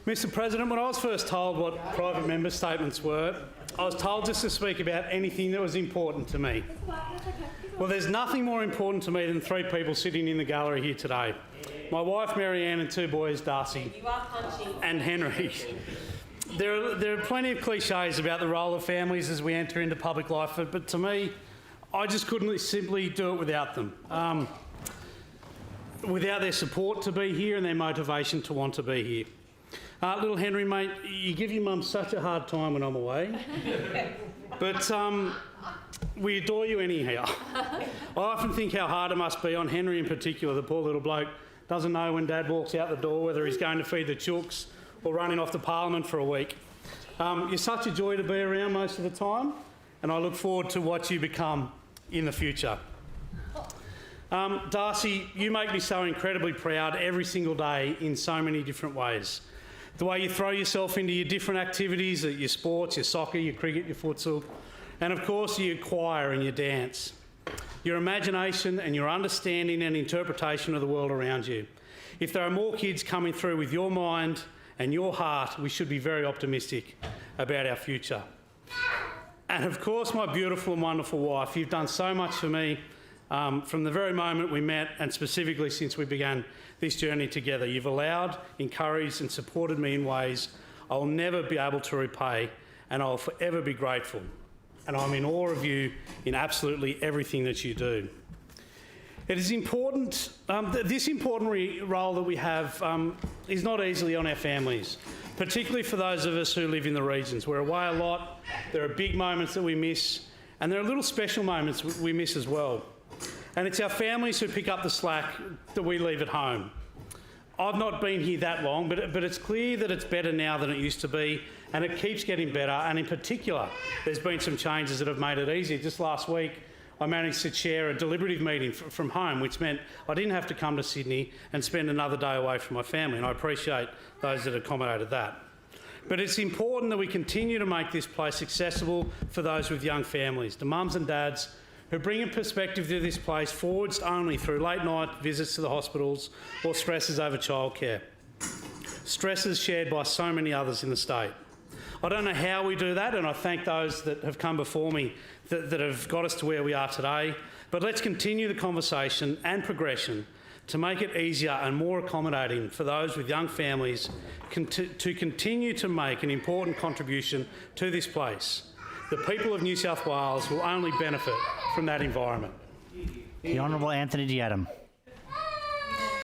Mr President, when I was first told what private member statements were, I was told just to speak about anything that was important to me. Well, there's nothing more important to me than three people sitting in the gallery here today. My wife Maryanne and two boys, Darcy and Henry. There are plenty of clichés about the role of families as we enter into public life, but to me, I just couldn't simply do it without them. Without their support to be here and their motivation to want to be here. Little Henry, mate, you give your mum such a hard time when I'm away, but we adore you anyhow. I often think how hard it must be on Henry in particular, the poor little bloke. Doesn't know when Dad walks out the door whether he's going to feed the chooks or running off to Parliament for a week. You're such a joy to be around most of the time, and I look forward to what you become in the future. Darcy, you make me so incredibly proud every single day in so many different ways. The way you throw yourself into your different activities, your sports, your soccer, your cricket, your futsal, and of course your choir and your dance. Your imagination and your understanding and interpretation of the world around you. If there are more kids coming through with your mind and your heart, we should be very optimistic about our future. And of course, my beautiful and wonderful wife, you've done so much for me from the very moment we met and specifically since we began this journey together. You've allowed, encouraged and supported me in ways I'll never be able to repay, and I'll forever be grateful. And I'm in awe of you in absolutely everything that you do. It is important, this important role that we have is not easily on our families, particularly for those of us who live in the regions. We're away a lot, there are big moments that we miss, and there are little special moments we miss as well. And it's our families who pick up the slack that we leave at home. I've not been here that long, but it's clear that it's better now than it used to be, and it keeps getting better, and in particular, there's been some changes that have made it easier. Just last week, I managed to chair a deliberative meeting from home, which meant I didn't have to come to Sydney and spend another day away from my family, and I appreciate those that accommodated that. But it's important that we continue to make this place accessible for those with young families, the mums and dads who bring a perspective to this place forged only through late night visits to the hospitals or stresses over childcare. Stresses shared by so many others in the state. I don't know how we do that, and I thank those that have come before me that have got us to where we are today, but let's continue the conversation and progression to make it easier and more accommodating for those with young families to continue to make an important contribution to this place. The people of New South Wales will only benefit from that environment. The Honourable Anthony D'Adam.